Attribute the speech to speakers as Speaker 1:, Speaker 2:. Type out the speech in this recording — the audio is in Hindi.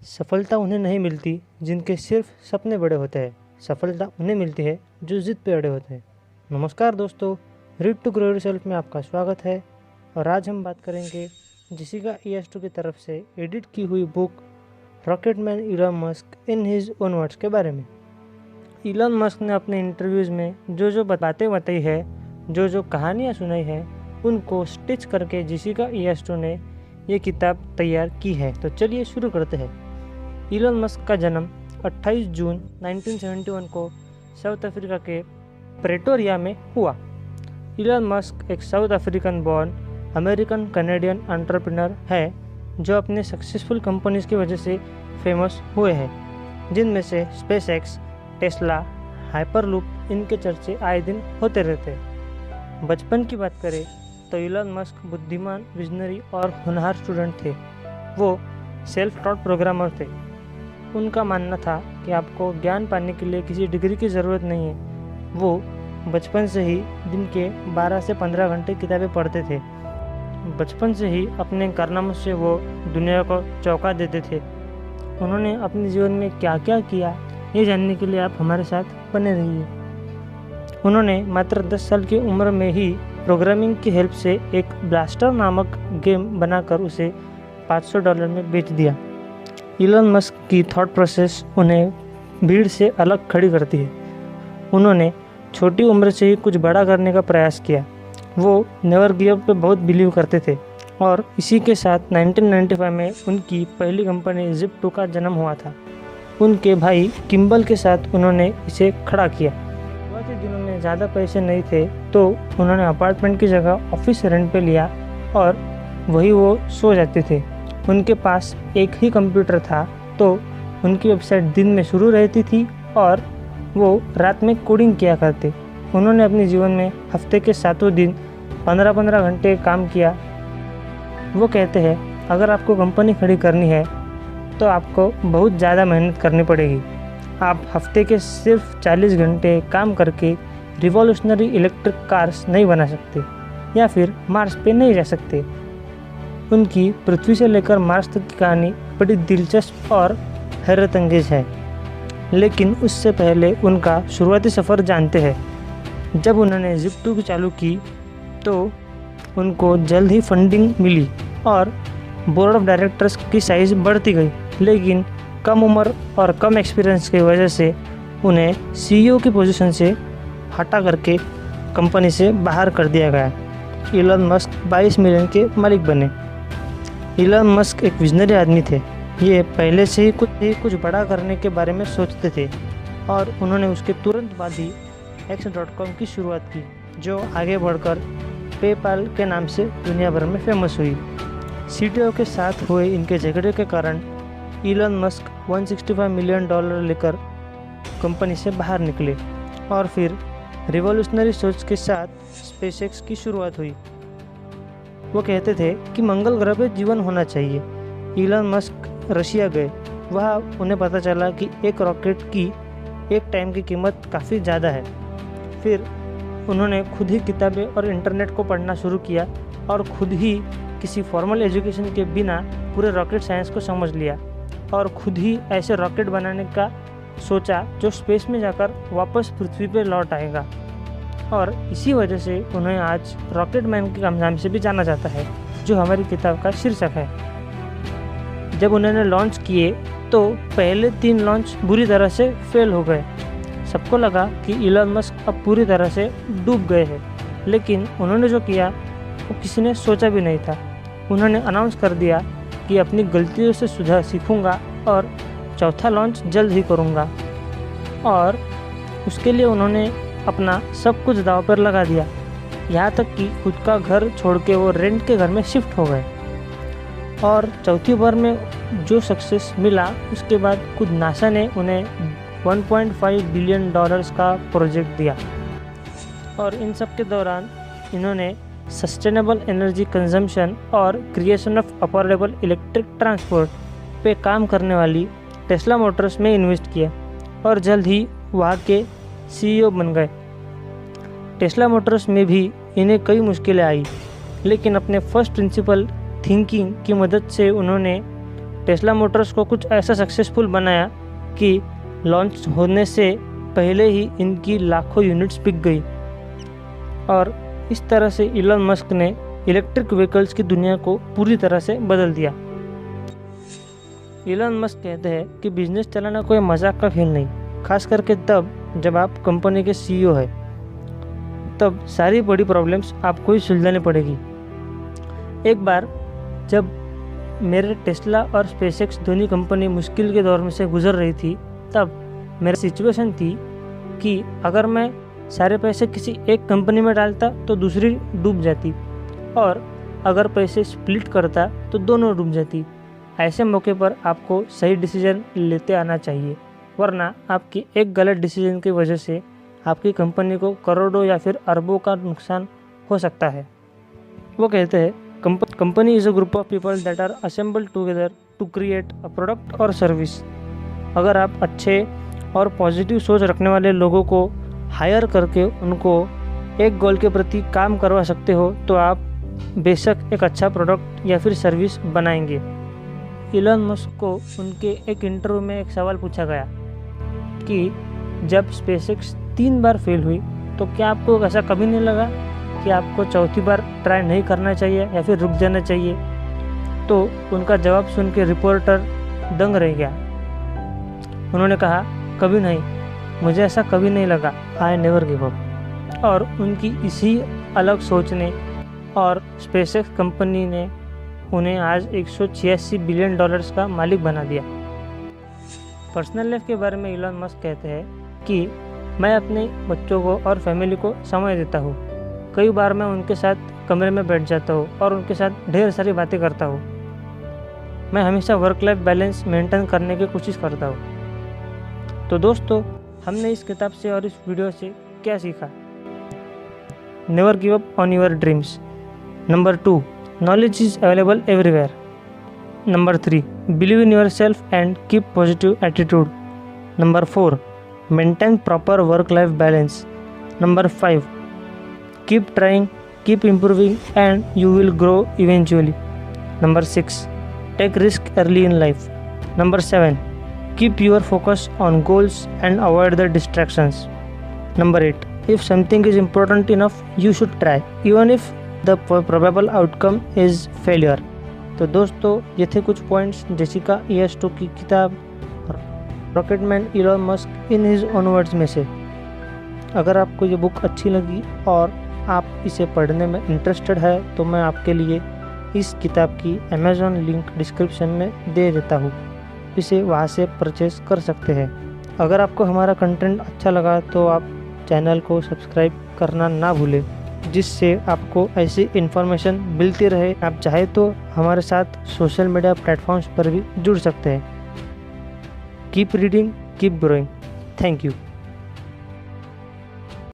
Speaker 1: सफलता उन्हें नहीं मिलती जिनके सिर्फ सपने बड़े होते हैं। सफलता उन्हें मिलती है जो जिद पे अड़े होते हैं। नमस्कार दोस्तों, रीड टू ग्रो योरसेल्फ में आपका स्वागत है। और आज हम बात करेंगे जेसिका इयास्टो की तरफ से एडिट की हुई book rocket man Elon Musk in his own words के बारे में। इलॉन मस्क ने अपने इंटरव्यूज़ में जो बातें बताई है, जो कहानियाँ सुनाई है, उनको स्टिच करके जेसिका इयास्टो ने ये किताब तैयार की है। तो चलिए शुरू करते हैं। इलॉन मस्क का जन्म 28 जून 1971 को साउथ अफ्रीका के प्रेटोरिया में हुआ। इलॉन मस्क एक south African born American Canadian entrepreneur है जो अपने सक्सेसफुल कंपनीज की वजह से फेमस हुए हैं, जिनमें से स्पेसएक्स, टेस्ला, हाइपरलूप, इनके चर्चे आए दिन होते रहते हैं। बचपन की बात करें तो इलॉन मस्क बुद्धिमान, विजनरी और होनहार स्टूडेंट थे। वो सेल्फ टॉट प्रोग्रामर थे। उनका मानना था कि आपको ज्ञान पाने के लिए किसी डिग्री की ज़रूरत नहीं है। वो बचपन से ही दिन के 12 से 15 घंटे किताबें पढ़ते थे। बचपन से ही अपने कारनामों से वो दुनिया को चौंका देते थे। उन्होंने अपने जीवन में क्या क्या किया, ये जानने के लिए आप हमारे साथ बने रहिए। उन्होंने मात्र 10 साल की उम्र में ही प्रोग्रामिंग की हेल्प से एक ब्लास्टर नामक गेम बनाकर उसे $500 में बेच दिया। इलॉन मस्क की थॉट प्रोसेस उन्हें भीड़ से अलग खड़ी करती है। उन्होंने छोटी उम्र से ही कुछ बड़ा करने का प्रयास किया। वो नेवर गिव अप पे बहुत बिलीव करते थे और इसी के साथ 1995 में उनकी पहली कंपनी Zip2 का जन्म हुआ था। उनके भाई किम्बल के साथ उन्होंने इसे खड़ा किया। शुरुआती दिनों में ज़्यादा पैसे नहीं थे तो उन्होंने अपार्टमेंट की जगह ऑफिस रेंट पे लिया और वही वो सो जाते थे। उनके पास एक ही कंप्यूटर था तो उनकी वेबसाइट दिन में शुरू रहती थी और वो रात में कोडिंग किया करते। उन्होंने अपने जीवन में हफ्ते के 7 दिन 15-15 घंटे काम किया। वो कहते हैं, अगर आपको कंपनी खड़ी करनी है तो आपको बहुत ज़्यादा मेहनत करनी पड़ेगी। आप हफ्ते के सिर्फ 40 घंटे काम करके रिवॉल्यूशनरी इलेक्ट्रिक कार्स नहीं बना सकते या फिर मार्स पे नहीं जा सकते। उनकी पृथ्वी से लेकर मार्स तक की कहानी बड़ी दिलचस्प और हैरत अंगेज है, लेकिन उससे पहले उनका शुरुआती सफ़र जानते हैं। जब उन्होंने Zip2 चालू की तो उनको जल्द ही फंडिंग मिली और बोर्ड ऑफ डायरेक्टर्स की साइज़ बढ़ती गई, लेकिन कम उम्र और कम एक्सपीरियंस की वजह से उन्हें CEO की पोजीशन से हटा करके कंपनी से बाहर कर दिया गया। इलॉन मस्क 22 मिलियन के मालिक बने। इलॉन मस्क एक विजनरी आदमी थे। ये पहले से ही कुछ बड़ा करने के बारे में सोचते थे और उन्होंने उसके तुरंत बाद ही X.com की शुरुआत की, जो आगे बढ़कर पेपाल के नाम से दुनिया भर में फेमस हुई। CTO के साथ हुए इनके झगड़े के कारण इलॉन मस्क $165 मिलियन लेकर कंपनी से बाहर निकले और फिर रिवॉल्यूशनरी सोच के साथ स्पेसएक्स की शुरुआत हुई। वो कहते थे कि मंगल ग्रह पे जीवन होना चाहिए। इलॉन मस्क रशिया गए। वहाँ उन्हें पता चला कि एक रॉकेट की एक टाइम की कीमत काफ़ी ज़्यादा है। फिर उन्होंने खुद ही किताबें और इंटरनेट को पढ़ना शुरू किया और खुद ही किसी फॉर्मल एजुकेशन के बिना पूरे रॉकेट साइंस को समझ लिया और खुद ही ऐसे रॉकेट बनाने का सोचा जो स्पेस में जाकर वापस पृथ्वी पर लौट आएगा। और इसी वजह से उन्हें आज रॉकेट मैन के नाम से भी जाना जाता है, जो हमारी किताब का शीर्षक है। जब उन्होंने लॉन्च किए तो पहले 3 लॉन्च बुरी तरह से फेल हो गए। सबको लगा कि इलॉन मस्क अब पूरी तरह से डूब गए हैं, लेकिन उन्होंने जो किया वो किसी ने सोचा भी नहीं था। उन्होंने अनाउंस कर दिया कि अपनी गलतियों से सुधार सीखूंगा और चौथा लॉन्च जल्द ही करूंगा। और उसके लिए उन्होंने अपना सब कुछ दांव पर लगा दिया, यहाँ तक कि खुद का घर छोड़ के वो रेंट के घर में शिफ्ट हो गए। और चौथी बार में जो सक्सेस मिला, उसके बाद खुद नासा ने उन्हें $1.5 बिलियन का प्रोजेक्ट दिया। और इन सब के दौरान इन्होंने सस्टेनेबल एनर्जी कंजम्पशन और creation of affordable electric transport पे काम करने वाली टेस्ला मोटर्स में इन्वेस्ट किया और जल्द ही वहाँ के CEO बन गए। टेस्ला मोटर्स में भी इन्हें कई मुश्किलें आई, लेकिन अपने फर्स्ट प्रिंसिपल थिंकिंग की मदद से उन्होंने टेस्ला मोटर्स को कुछ ऐसा सक्सेसफुल बनाया कि लॉन्च होने से पहले ही इनकी लाखों यूनिट्स बिक गई। और इस तरह से इलॉन मस्क ने इलेक्ट्रिक व्हीकल्स की दुनिया को पूरी तरह से बदल दिया। इलॉन मस्क कहते हैं कि बिजनेस चलाना कोई मजाक का खेल नहीं, खास करके तब जब आप कंपनी के CEO हैं। तब सारी बड़ी प्रॉब्लम्स आपको ही सुलझानी पड़ेगी। एक बार जब मेरे टेस्ला और स्पेसएक्स दोनों कंपनी मुश्किल के दौर में से गुजर रही थी, तब मेरी सिचुएशन थी कि अगर मैं सारे पैसे किसी एक कंपनी में डालता तो दूसरी डूब जाती, और अगर पैसे स्प्लिट करता तो दोनों डूब जाती। ऐसे मौके पर आपको सही डिसीजन लेते आना चाहिए, वरना आपकी एक गलत डिसीजन की वजह से आपकी कंपनी को करोड़ों या फिर अरबों का नुकसान हो सकता है। वो कहते हैं, company is a group of people that are assembled together to create a product और सर्विस। अगर आप अच्छे और पॉजिटिव सोच रखने वाले लोगों को हायर करके उनको एक गोल के प्रति काम करवा सकते हो तो आप बेशक एक अच्छा प्रोडक्ट या फिर सर्विस बनाएंगे। इलॉन मस्क को उनके एक इंटरव्यू में एक सवाल पूछा गया कि जब स्पेसएक्स 3 बार फेल हुई तो क्या आपको ऐसा कभी नहीं लगा कि आपको चौथी बार ट्राई नहीं करना चाहिए या फिर रुक जाना चाहिए? तो उनका जवाब सुन के रिपोर्टर दंग रह गया। उन्होंने कहा, कभी नहीं, मुझे ऐसा कभी नहीं लगा, आई नेवर गिव अप। और उनकी इसी अलग सोचने और स्पेसएक्स कंपनी ने उन्हें आज $186 बिलियन का मालिक बना दिया। पर्सनल लाइफ के बारे में इलॉन मस्क कहते हैं कि मैं अपने बच्चों को और फैमिली को समय देता हूँ। कई बार मैं उनके साथ कमरे में बैठ जाता हूँ और उनके साथ ढेर सारी बातें करता हूँ। मैं हमेशा वर्क लाइफ बैलेंस मेंटेन करने की कोशिश करता हूँ। तो दोस्तों, हमने इस किताब से और इस वीडियो से क्या सीखा? Never give up on your dreams. Number 2, knowledge is available everywhere. Number 3, believe in yourself and keep positive attitude. Number 4, maintain proper work-life balance. Number 5, keep trying, keep improving, and you will grow eventually. Number 6, take risk early in life. Number 7, keep your focus on goals and avoid the distractions. Number 8, if something is important enough, you should try, even if the probable outcome is failure. तो दोस्तों, ये थे कुछ पॉइंट्स जेसिका इएस्टो की किताब rocket man Elon Musk in his own words में से। अगर आपको ये बुक अच्छी लगी और आप इसे पढ़ने में इंटरेस्टेड है तो मैं आपके लिए इस किताब की अमेज़ॉन लिंक डिस्क्रिप्शन में दे देता हूँ, इसे वहाँ से परचेज़ कर सकते हैं। अगर आपको हमारा कंटेंट अच्छा लगा तो आप चैनल को सब्सक्राइब करना ना भूलें, जिससे आपको ऐसी इन्फॉर्मेशन मिलती रहे। आप चाहे तो हमारे साथ सोशल मीडिया प्लेटफॉर्म्स पर भी जुड़ सकते हैं। Keep reading, keep growing. Thank you.